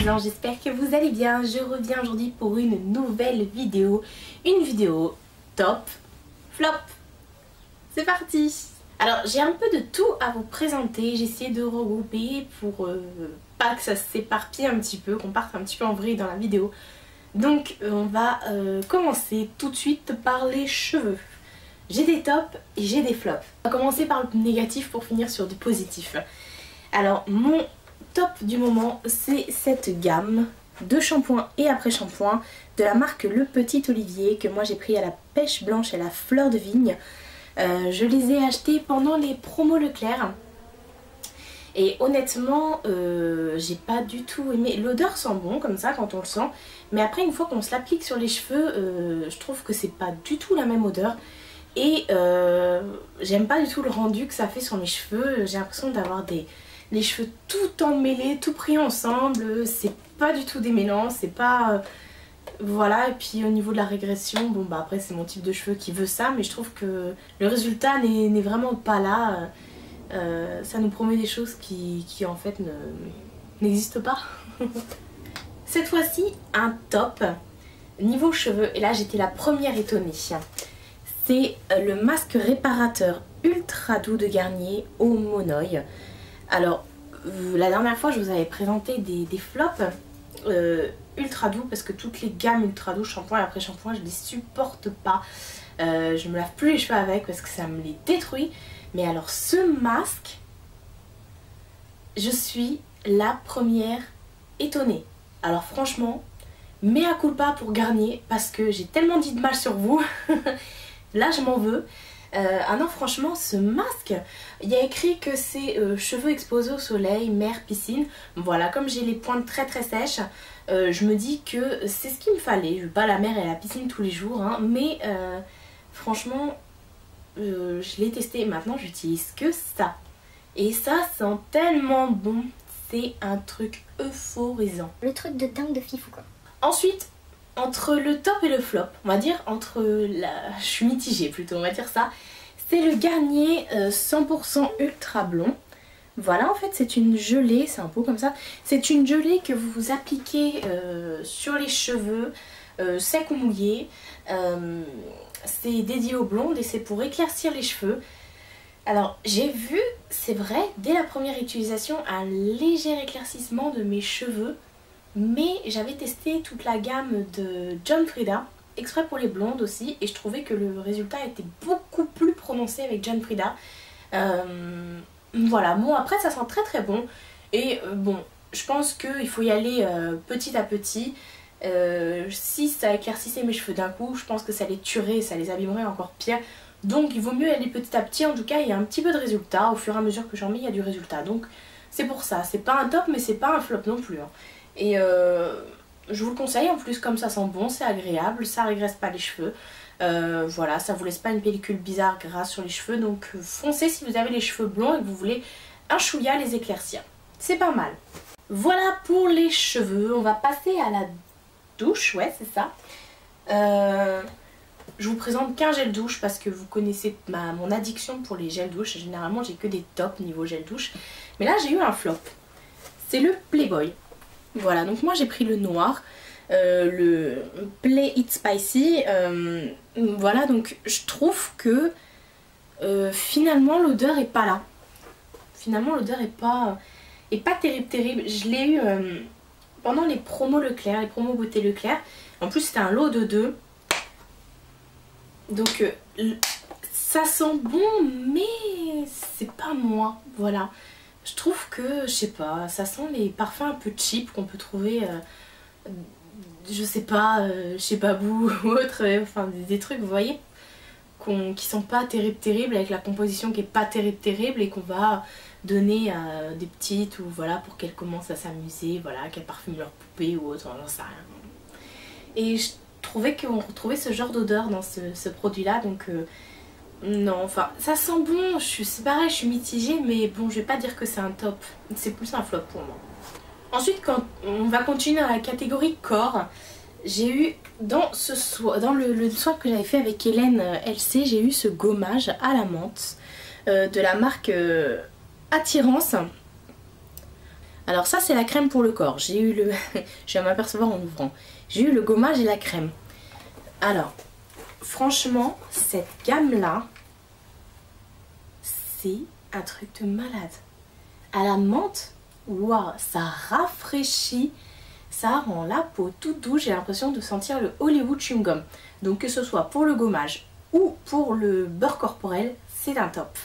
Blanche, j'espère que vous allez bien. Je reviens aujourd'hui pour une nouvelle vidéo. Une vidéo top, flop. C'est parti. Alors j'ai un peu de tout à vous présenter. J'ai essayé de regrouper pour pas que ça s'éparpille un petit peu, qu'on parte un petit peu en vrille dans la vidéo. Donc on va commencer tout de suite par les cheveux. J'ai des tops et j'ai des flops. On va commencer par le négatif pour finir sur du positif. Alors mon top du moment, c'est cette gamme de shampoing et après-shampoing de la marque Le Petit Olivier que moi j'ai pris à la pêche blanche et à la fleur de vigne. Je les ai achetés pendant les promos Leclerc et honnêtement j'ai pas du tout aimé. L'odeur sent bon comme ça quand on le sent, mais après une fois qu'on se l'applique sur les cheveux, je trouve que c'est pas du tout la même odeur. Et j'aime pas du tout le rendu que ça fait sur mes cheveux. J'ai l'impression d'avoir les cheveux tout emmêlés, tout pris ensemble. C'est pas du tout démêlant, c'est pas... voilà, et puis au niveau de la régression, bon bah après c'est mon type de cheveux qui veut ça, mais je trouve que le résultat n'est vraiment pas là. Ça nous promet des choses qui en fait n'existent pas. Cette fois-ci, un top niveau cheveux, et là j'étais la première étonnée. C'est le masque réparateur ultra doux de Garnier au Monoï. Alors la dernière fois je vous avais présenté des flops ultra doux parce que toutes les gammes ultra doux, shampoing et après shampoing, je les supporte pas. Je me lave plus les cheveux avec parce que ça me les détruit. Mais alors ce masque, je suis la première étonnée. Alors franchement, mea culpa pour Garnier parce que j'ai tellement dit de mal sur vous. Là je m'en veux. Ah non, franchement ce masque, il y a écrit que c'est cheveux exposés au soleil, mer, piscine. Voilà, comme j'ai les pointes très sèches, je me dis que c'est ce qu'il me fallait. Je vais pas à la mer et à la piscine tous les jours, hein, mais franchement je l'ai testé. Maintenant j'utilise que ça. Et ça sent tellement bon. C'est un truc euphorisant. Le truc de dingue de fifou quoi. Ensuite, entre le top et le flop, on va dire entre la... Je suis mitigée plutôt, on va dire ça. C'est le Garnier 100% Ultra Blond. Voilà, en fait c'est une gelée, c'est un pot comme ça. C'est une gelée que vous appliquez sur les cheveux, secs ou mouillés. C'est dédié aux blondes et c'est pour éclaircir les cheveux. Alors j'ai vu, c'est vrai, dès la première utilisation, un léger éclaircissement de mes cheveux. Mais j'avais testé toute la gamme de John Frieda, exprès pour les blondes aussi, et je trouvais que le résultat était beaucoup plus prononcé avec John Frieda. Voilà, bon après ça sent très bon, et bon, je pense qu'il faut y aller petit à petit. Si ça éclaircissait mes cheveux d'un coup, je pense que ça les tuerait, ça les abîmerait encore pire. Donc il vaut mieux aller petit à petit. En tout cas il y a un petit peu de résultat, au fur et à mesure que j'en mets il y a du résultat. Donc c'est pour ça, c'est pas un top mais c'est pas un flop non plus, hein. Et je vous le conseille, en plus comme ça sent bon, c'est agréable, ça régresse pas les cheveux. Voilà, ça vous laisse pas une pellicule bizarre grasse sur les cheveux. Donc foncez si vous avez les cheveux blonds et que vous voulez un chouïa les éclaircir. C'est pas mal. Voilà pour les cheveux, on va passer à la douche, ouais c'est ça. Je vous présente qu'un gel douche parce que vous connaissez mon addiction pour les gels douche. Généralement j'ai que des tops niveau gel douche. Mais là j'ai eu un flop. C'est le Playboy. Voilà, donc moi j'ai pris le noir, le Play It Spicy. Voilà, donc je trouve que finalement l'odeur est pas là. Finalement l'odeur est pas terrible. Je l'ai eu pendant les promos Leclerc, les promos beauté Leclerc. En plus c'était un lot de 2. Donc ça sent bon mais c'est pas moi, voilà. Je trouve que, je sais pas, ça sent les parfums un peu cheap qu'on peut trouver, je sais pas, chez Babou ou autre, enfin des trucs, vous voyez, qui sont pas terribles, avec la composition qui est pas terrible et qu'on va donner à des petites ou voilà pour qu'elles commencent à s'amuser, voilà, qu'elles parfument leur poupée ou autre, j'en sais rien. Et je trouvais qu'on retrouvait ce genre d'odeur dans ce produit-là, donc... non, enfin, ça sent bon, c'est pareil, je suis mitigée, mais bon, je vais pas dire que c'est un top, c'est plus un flop pour moi. Ensuite, quand on va continuer dans la catégorie corps, j'ai eu dans le soin que j'avais fait avec Hélène LC, j'ai eu ce gommage à la menthe de la marque Attirance. Alors ça c'est la crème pour le corps. J'ai eu le... je vais m'apercevoir en ouvrant. J'ai eu le gommage et la crème. Alors, franchement, cette gamme-là, c'est un truc de malade. À la menthe, waouh, ça rafraîchit. Ça rend la peau toute douce. J'ai l'impression de sentir le Hollywood Chewing Gum. Donc que ce soit pour le gommage ou pour le beurre corporel, c'est un top.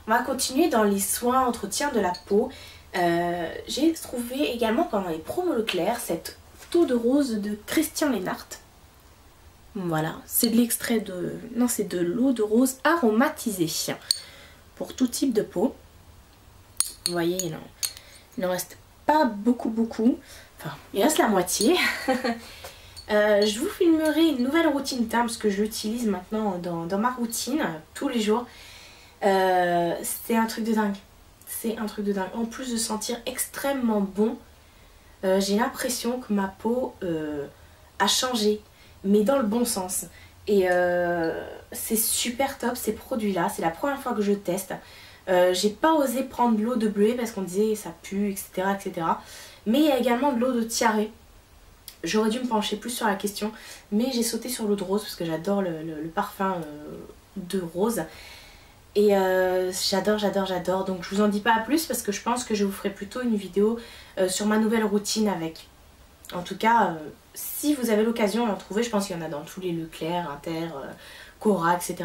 On va continuer dans les soins, entretien de la peau. J'ai trouvé également pendant les promos Leclerc cette eau de rose de Christian Lennart. Voilà, c'est de l'extrait de... Non, c'est de l'eau de rose aromatisée pour tout type de peau. Vous voyez, il n'en reste pas beaucoup. Enfin, il reste la moitié. Je vous filmerai une nouvelle routine teint parce que je l'utilise maintenant dans ma routine tous les jours. C'est un truc de dingue. C'est un truc de dingue. En plus de sentir extrêmement bon, j'ai l'impression que ma peau a changé, mais dans le bon sens. Et c'est super top ces produits-là. C'est la première fois que je teste. J'ai pas osé prendre de l'eau de bleuet parce qu'on disait ça pue, etc. Mais il y a également de l'eau de tiare. J'aurais dû me pencher plus sur la question, mais j'ai sauté sur l'eau de rose parce que j'adore le parfum de rose. Et j'adore. Donc je vous en dis pas plus parce que je pense que je vous ferai plutôt une vidéo sur ma nouvelle routine avec. En tout cas, si vous avez l'occasion d'en trouver, je pense qu'il y en a dans tous les Leclerc, Inter, Cora, etc.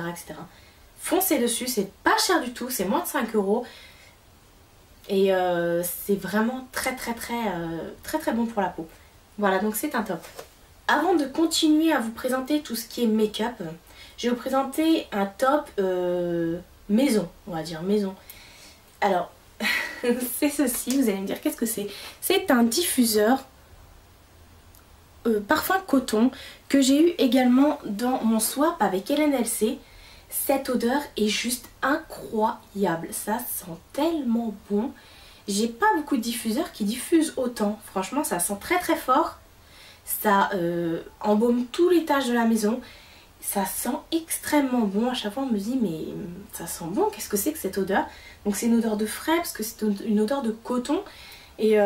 Foncez dessus, c'est pas cher du tout, c'est moins de 5 €. Et c'est vraiment très bon pour la peau. Voilà, donc c'est un top. Avant de continuer à vous présenter tout ce qui est make-up, je vais vous présenter un top maison, on va dire maison. Alors, c'est ceci, vous allez me dire qu'est-ce que c'est? C'est un diffuseur parfum coton que j'ai eu également dans mon swap avec LNLC. Cette odeur est juste incroyable, ça sent tellement bon. J'ai pas beaucoup de diffuseurs qui diffusent autant, franchement ça sent très fort. Ça embaume tous les étages de la maison. Ça sent extrêmement bon. À chaque fois on me dit mais ça sent bon, qu'est-ce que c'est que cette odeur? Donc c'est une odeur de frais parce que c'est une odeur de coton. Et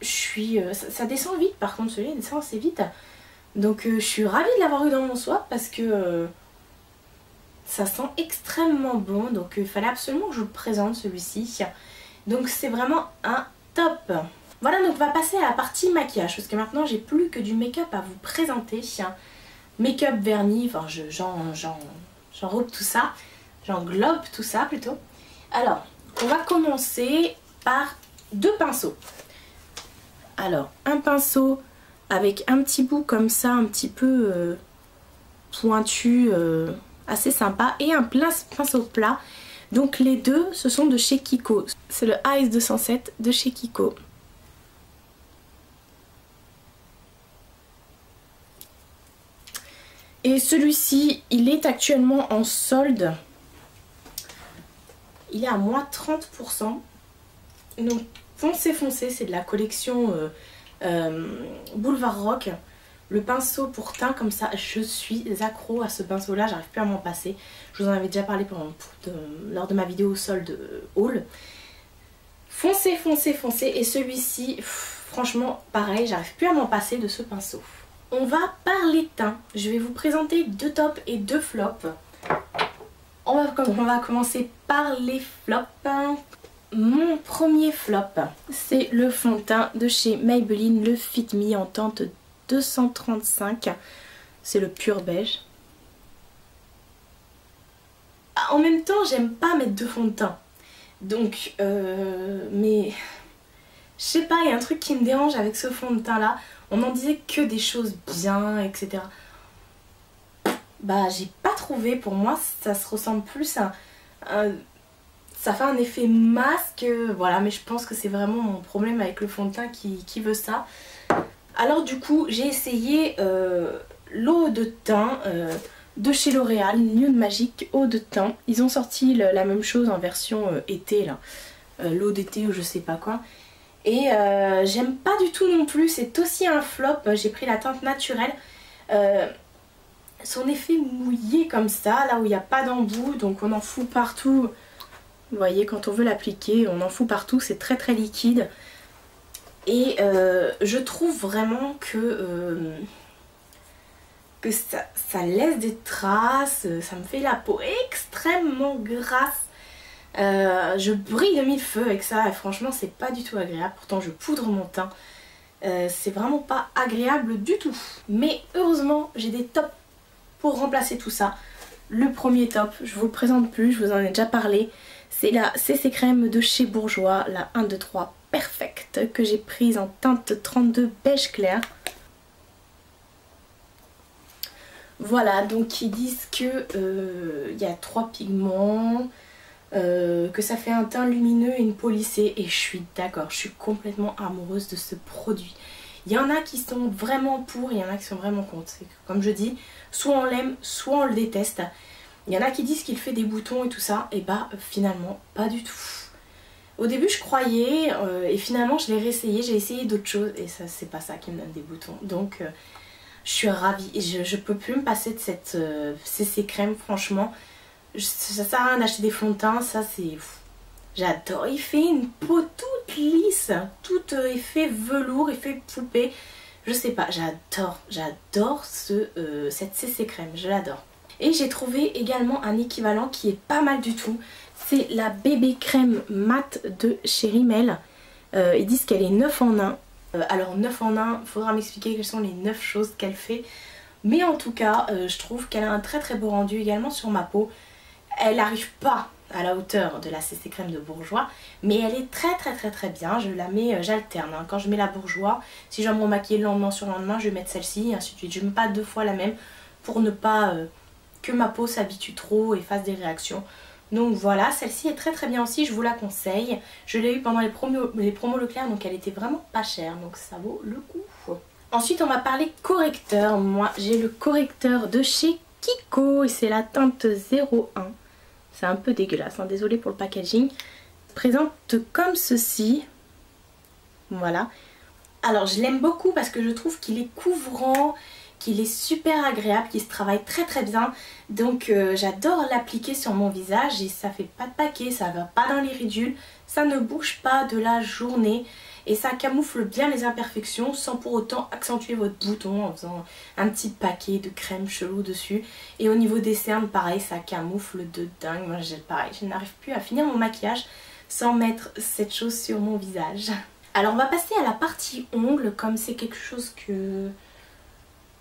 ça descend vite, par contre celui-là descend assez vite. Donc je suis ravie de l'avoir eu dans mon swap parce que ça sent extrêmement bon. Donc il fallait absolument que je vous le présente celui-ci. Donc c'est vraiment un top. Voilà, donc on va passer à la partie maquillage parce que maintenant j'ai plus que du make-up à vous présenter. Make-up, vernis, enfin j'enrobe tout ça, j'englobe tout ça plutôt. Alors, on va commencer par deux pinceaux. Alors, un pinceau avec un petit bout comme ça, un petit peu pointu, assez sympa, et un pinceau plat. Donc les deux, ce sont de chez Kiko. C'est le Ice 207 de chez Kiko. Et celui-ci, il est actuellement en solde. Il est à moins 30%. Donc foncé, c'est de la collection Boulevard Rock. Le pinceau pour teint comme ça, je suis accro à ce pinceau là, j'arrive plus à m'en passer. Je vous en avais déjà parlé lors de ma vidéo solde haul. Foncé, et celui-ci, franchement pareil, j'arrive plus à m'en passer de ce pinceau. On va parler teint, je vais vous présenter deux tops et deux flops. On va commencer par les flops. Mon premier flop, c'est le fond de teint de chez Maybelline, le Fit Me en teinte 235. C'est le pur beige. En même temps, j'aime pas mettre de fond de teint. Donc, mais je sais pas, il y a un truc qui me dérange avec ce fond de teint là. On en disait que des choses bien, etc. Bah, j'ai pas trouvé. Pour moi, ça se ressemble plus à ça fait un effet masque, voilà, mais je pense que c'est vraiment mon problème avec le fond de teint qui veut ça. Alors du coup, j'ai essayé l'eau de teint de chez L'Oréal, Nude Magic eau de teint. Ils ont sorti la même chose en version été, là, l'eau d'été ou je sais pas quoi. Et j'aime pas du tout non plus, c'est aussi un flop. J'ai pris la teinte naturelle. Son effet mouillé comme ça, là où il n'y a pas d'embout, donc on en fout partout. Vous voyez, quand on veut l'appliquer, on en fout partout, c'est très liquide. Et je trouve vraiment que ça laisse des traces, ça me fait la peau extrêmement grasse. Je brille de mille feux avec ça et franchement c'est pas du tout agréable. Pourtant je poudre mon teint. C'est vraiment pas agréable du tout. Mais heureusement j'ai des tops pour remplacer tout ça. Le premier top, je vous le présente plus, je vous en ai déjà parlé. C'est la CC Crème de chez Bourjois, la 1, 2, 3 Perfect que j'ai prise en teinte 32 beige clair. Voilà, donc ils disent que y a 3 pigments, que ça fait un teint lumineux et une peau lissée. Et je suis d'accord, je suis complètement amoureuse de ce produit. Il y en a qui sont vraiment pour, il y en a qui sont vraiment contre. Comme je dis, soit on l'aime, soit on le déteste. Il y en a qui disent qu'il fait des boutons et tout ça, et bah finalement pas du tout. Au début je croyais, et finalement je l'ai réessayé, j'ai essayé d'autres choses, et ça c'est pas ça qui me donne des boutons. Donc je suis ravie, je peux plus me passer de cette CC Crème, franchement. Ça sert à rien d'acheter des fonds de teint, ça c'est... J'adore, il fait une peau toute lisse, tout effet velours, effet poupée. Je sais pas, j'adore cette CC Crème, je l'adore. Et j'ai trouvé également un équivalent qui est pas mal du tout. C'est la bébé crème mat de chez Rimmel. Ils disent qu'elle est 9 en 1. Alors 9 en 1, il faudra m'expliquer quelles sont les 9 choses qu'elle fait. Mais en tout cas, je trouve qu'elle a un très beau rendu également sur ma peau. Elle n'arrive pas à la hauteur de la CC Crème de Bourjois, mais elle est très bien. Je la mets, j'alterne. Hein. Quand je mets la Bourjois, si je dois me remaquiller le lendemain sur le lendemain, je vais mettre celle-ci et ainsi de suite. Je ne mets pas 2 fois la même pour ne pas que ma peau s'habitue trop et fasse des réactions. Donc voilà, celle-ci est très bien aussi, je vous la conseille. Je l'ai eu pendant les promos Leclerc, donc elle était vraiment pas chère, donc ça vaut le coup. Ensuite on m'a parlé correcteur. Moi j'ai le correcteur de chez Kiko et c'est la teinte 01. C'est un peu dégueulasse, hein, désolée pour le packaging. Présente comme ceci. Voilà. Alors je l'aime beaucoup parce que je trouve qu'il est couvrant, qu'il est super agréable, qu'il se travaille très bien. Donc j'adore l'appliquer sur mon visage et ça fait pas de paquet, ça va pas dans les ridules, ça ne bouge pas de la journée et ça camoufle bien les imperfections sans pour autant accentuer votre bouton en faisant un petit paquet de crème chelou dessus. Et au niveau des cernes, pareil, ça camoufle de dingue. Moi pareil, je n'arrive plus à finir mon maquillage sans mettre cette chose sur mon visage. Alors on va passer à la partie ongles, comme c'est quelque chose que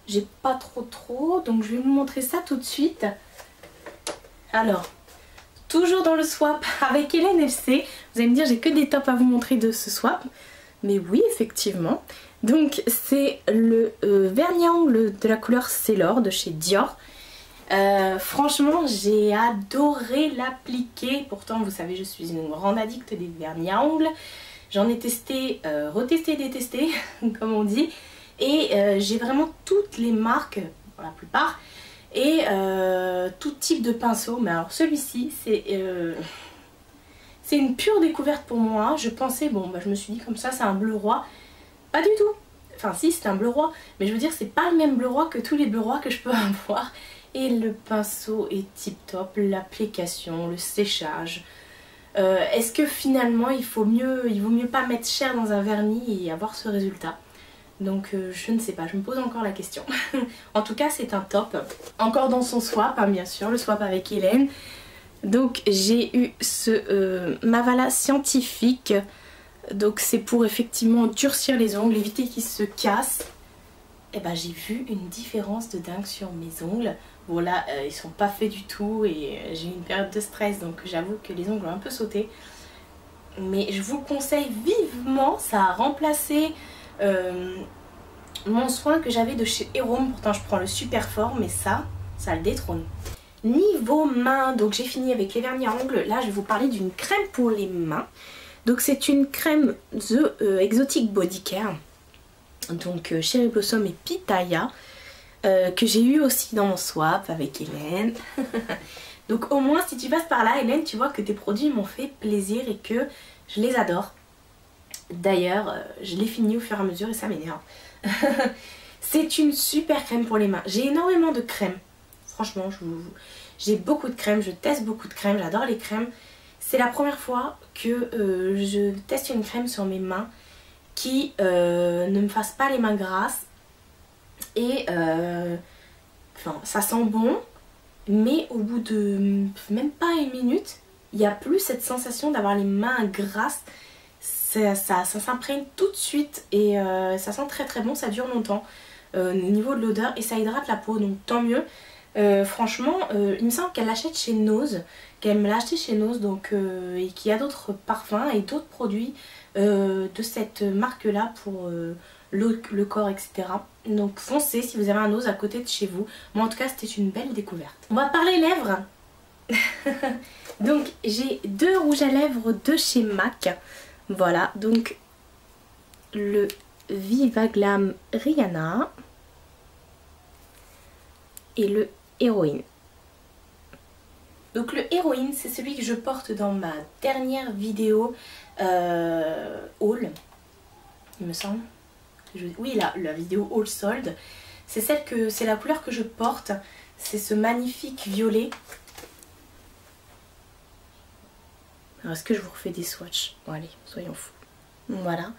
j'ai pas trop, donc je vais vous montrer ça tout de suite. Alors, toujours dans le swap avec Hélène FC, vous allez me dire j'ai que des tops à vous montrer de ce swap, mais oui effectivement. Donc c'est le vernis à ongles de la couleur Sailor de chez Dior. Franchement j'ai adoré l'appliquer, pourtant vous savez je suis une grande addict des vernis à ongles. J'en ai testé, retesté, détesté comme on dit. Et j'ai vraiment toutes les marques, pour la plupart, et tout type de pinceau. Mais alors celui-ci, c'est une pure découverte pour moi. Je pensais, bon, bah, je me suis dit comme ça, c'est un bleu roi. Pas du tout. Enfin si, c'est un bleu roi. Mais je veux dire, c'est pas le même bleu roi que tous les bleus rois que je peux avoir. Et le pinceau est tip top, l'application, le séchage. Est-ce que finalement, il vaut mieux pas mettre cher dans un vernis et avoir ce résultat ? Donc je ne sais pas, je me pose encore la question. En tout cas c'est un top. Encore dans son swap, hein, bien sûr, le swap avec Hélène. Donc j'ai eu ce Mavala scientifique. Donc c'est pour effectivement durcir les ongles, éviter qu'ils se cassent. Et ben j'ai vu une différence de dingue sur mes ongles. Bon là ils sont pas faits du tout et j'ai eu une période de stress, donc j'avoue que les ongles ont un peu sauté. Mais je vous le conseille vivement, ça a remplacé mon soin que j'avais de chez Hérôme. Pourtant je prends le super fort, mais ça le détrône. Niveau main, donc j'ai fini avec les vernis à ongles. Là je vais vous parler d'une crème pour les mains. Donc c'est une crème The Exotic Body Care, donc Cherry Blossom et Pitaya, que j'ai eu aussi dans mon swap avec Hélène. Donc au moins si tu passes par là Hélène, tu vois que tes produits m'ont fait plaisir et que je les adore. D'ailleurs je l'ai fini au fur et à mesure et ça m'énerve. C'est une super crème pour les mains. J'ai énormément de crèmes. Franchement j'ai beaucoup de crèmes, je teste beaucoup de crèmes, j'adore les crèmes. C'est la première fois que je teste une crème sur mes mains qui ne me fasse pas les mains grasses. Et enfin, ça sent bon, mais au bout de même pas une minute, il n'y a plus cette sensation d'avoir les mains grasses. Ça s'imprègne tout de suite et ça sent très très bon, ça dure longtemps au niveau de l'odeur et ça hydrate la peau, donc tant mieux. Franchement, il me semble qu'elle l'achète chez Nose, qu'elle me l'a acheté chez Nose, donc, et qu'il y a d'autres parfums et d'autres produits de cette marque là pour le corps, etc. Donc foncez si vous avez un Nose à côté de chez vous. Moi en tout cas c'était une belle découverte. On va parler lèvres. Donc j'ai deux rouges à lèvres de chez MAC. Voilà, donc le Viva Glam Rihanna et le Héroïne. Donc le Héroïne, c'est celui que je porte dans ma dernière vidéo haul, il me semble. Oui, la vidéo haul solde. C'est la couleur que je porte. C'est ce magnifique violet. Alors est-ce que je vous refais des swatchs? Bon allez, soyons fous. Voilà.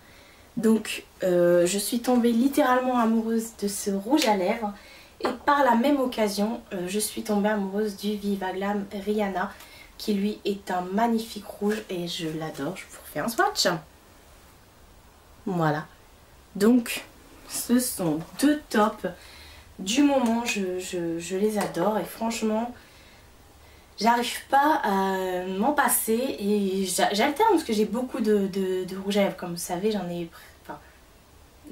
Donc je suis tombée littéralement amoureuse de ce rouge à lèvres. Et par la même occasion, je suis tombée amoureuse du Viva Glam Rihanna, qui lui est un magnifique rouge et je l'adore. Je vous refais un swatch. Voilà. Donc ce sont deux tops du moment, je les adore et franchement j'arrive pas à m'en passer et j'alterne parce que j'ai beaucoup de rouge à lèvres, comme vous savez j'en ai, enfin,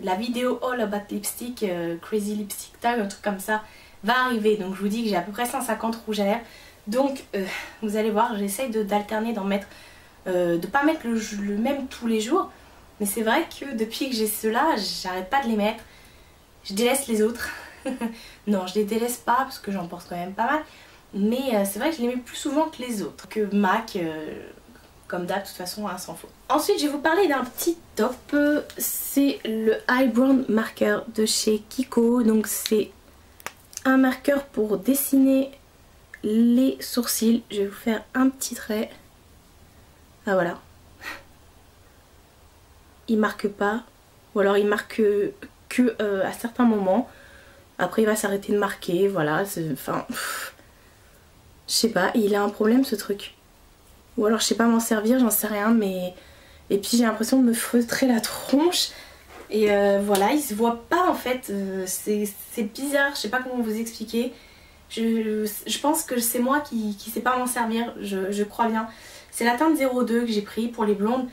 la vidéo All About Lipstick, Crazy Lipstick Tag, un truc comme ça va arriver, donc je vous dis que j'ai à peu près 150 rouges à lèvres, donc vous allez voir, j'essaye d'alterner, d'en mettre, de pas mettre le même tous les jours, mais c'est vrai que depuis que j'ai ceux-là, j'arrête pas de les mettre, je délaisse les autres. Non, je les délaisse pas parce que j'en porte quand même pas mal, mais c'est vrai que je les mets plus souvent que les autres, que MAC, comme d'hab, de toute façon, hein, sans faute. Ensuite, je vais vous parler d'un petit top, c'est le Eyebrow Marker de chez Kiko, donc c'est un marqueur pour dessiner les sourcils. Je vais vous faire un petit trait, ah voilà. Il marque pas, ou alors il marque que à certains moments. Après il va s'arrêter de marquer, voilà, enfin, je sais pas, il a un problème ce truc. Ou alors je sais pas m'en servir, j'en sais rien, mais... Et puis j'ai l'impression de me feutrer la tronche. Et voilà, il se voit pas en fait, c'est bizarre, je sais pas comment vous expliquer. Je pense que c'est moi qui sais pas m'en servir, je crois bien. C'est la teinte 02 que j'ai pris pour les blondes.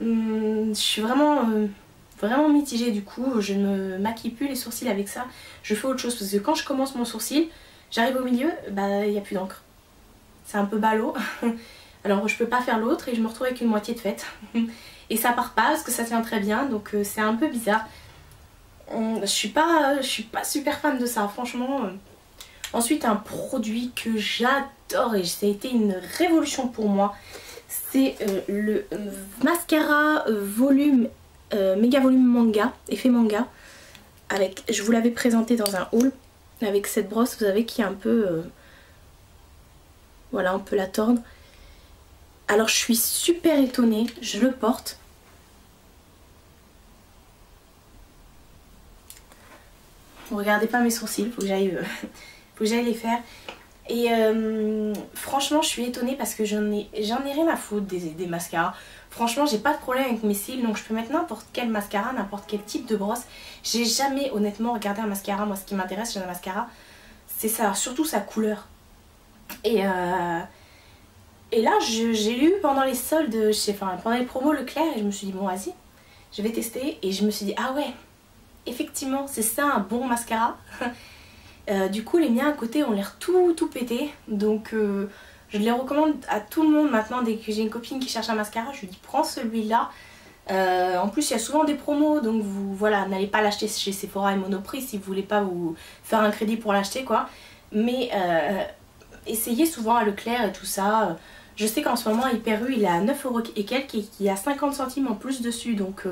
Je suis vraiment mitigée du coup, je ne maquille plus les sourcils avec ça, je fais autre chose parce que quand je commence mon sourcil, j'arrive au milieu, bah il n'y a plus d'encre. C'est un peu ballot, alors je peux pas faire l'autre et je me retrouve avec une moitié de faite. Et ça part pas parce que ça tient très bien, donc c'est un peu bizarre. Je suis pas super fan de ça, franchement. Ensuite un produit que j'adore et ça a été une révolution pour moi, c'est le mascara volume méga volume manga, effet manga, avec, je vous l'avais présenté dans un haul, avec cette brosse vous savez qui est un peu voilà, on peut la tordre. Alors je suis super étonnée, je le porte. Regardez pas mes sourcils, faut que j'aille les faire. Et franchement je suis étonnée parce que j'en ai rien à foutre des mascaras. Franchement j'ai pas de problème avec mes cils, donc je peux mettre n'importe quel mascara, n'importe quel type de brosse. J'ai jamais honnêtement regardé un mascara, moi ce qui m'intéresse chez un mascara c'est ça, surtout sa couleur. Et là j'ai eu pendant les soldes, pendant les promos Leclerc et je me suis dit bon vas-y, je vais tester et je me suis dit ah ouais, effectivement c'est ça un bon mascara. Du coup les miens à côté ont l'air tout pété, donc je les recommande à tout le monde maintenant. Dès que j'ai une copine qui cherche un mascara, je lui dis prends celui-là. En plus il y a souvent des promos, donc vous voilà, n'allez pas l'acheter chez Sephora et Monoprix si vous voulez pas vous faire un crédit pour l'acheter quoi. Mais essayez souvent à Leclerc et tout ça. Je sais qu'en ce moment Hyper U il est à 9 € et quelques et qu'il y a 50 centimes en plus dessus, donc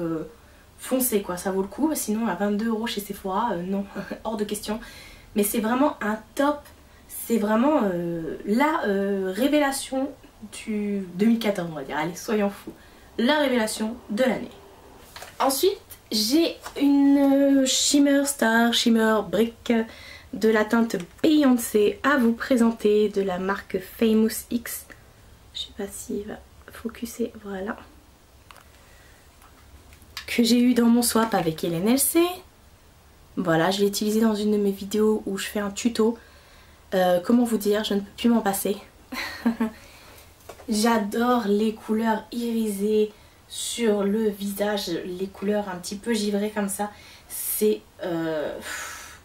foncez quoi, ça vaut le coup. Sinon à 22 € chez Sephora, non, hors de question. Mais c'est vraiment un top, c'est vraiment la révélation du 2014 on va dire, allez soyons fous, la révélation de l'année. Ensuite, j'ai une Shimmer Star, Shimmer Brick de la teinte Beyoncé à vous présenter de la marque Famous X. Je sais pas s'il va focuser, voilà. Que j'ai eu dans mon swap avec Hélène LC. Voilà, je l'ai utilisé dans une de mes vidéos où je fais un tuto. Comment vous dire, je ne peux plus m'en passer. J'adore les couleurs irisées sur le visage, les couleurs un petit peu givrées comme ça. C'est...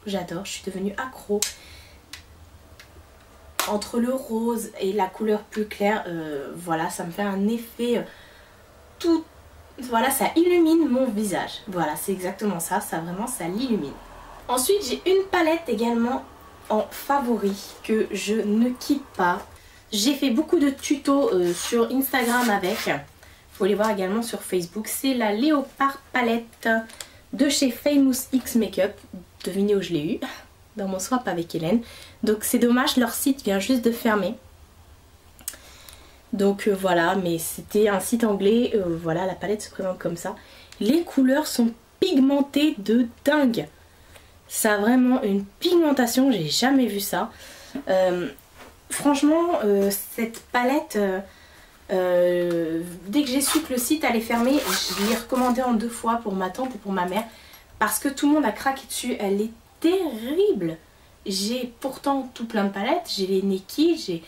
j'adore, je suis devenue accro. Entre le rose et la couleur plus claire, voilà, ça me fait un effet tout... Voilà, ça illumine mon visage. Voilà, c'est exactement ça, ça vraiment, ça l'illumine. Ensuite, j'ai une palette également en favori que je ne quitte pas. J'ai fait beaucoup de tutos sur Instagram avec. Faut les voir également sur Facebook. C'est la Léopard palette de chez Famous X Makeup. Devinez où je l'ai eu, dans mon swap avec Hélène. Donc c'est dommage, leur site vient juste de fermer. Donc voilà, mais c'était un site anglais. Voilà, la palette se présente comme ça. Les couleurs sont pigmentées de dingue. Ça a vraiment une pigmentation, j'ai jamais vu ça. Franchement, cette palette, dès que j'ai su que le site allait fermer, je l'ai recommandée en 2 fois pour ma tante et pour ma mère. Parce que tout le monde a craqué dessus, elle est terrible. J'ai pourtant tout plein de palettes, j'ai les Neki, j'ai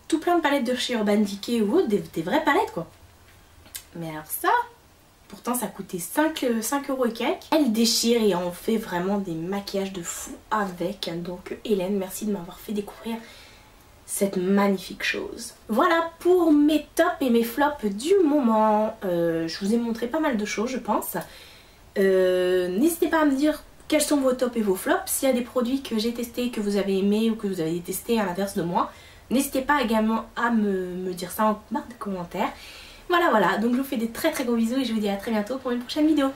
tout plein de palettes de chez Urban Decay ou autre, des vraies palettes quoi. Mais alors ça, pourtant ça coûtait 5 € et quelques. Elle déchire et on fait vraiment des maquillages de fou avec. Donc Hélène, merci de m'avoir fait découvrir cette magnifique chose. Voilà pour mes tops et mes flops du moment. Je vous ai montré pas mal de choses je pense. N'hésitez pas à me dire quels sont vos tops et vos flops. S'il y a des produits que j'ai testés, que vous avez aimés ou que vous avez détestés à l'inverse de moi, n'hésitez pas également à me dire ça en barre de commentaires. Voilà, donc je vous fais des très gros bisous et je vous dis à très bientôt pour une prochaine vidéo.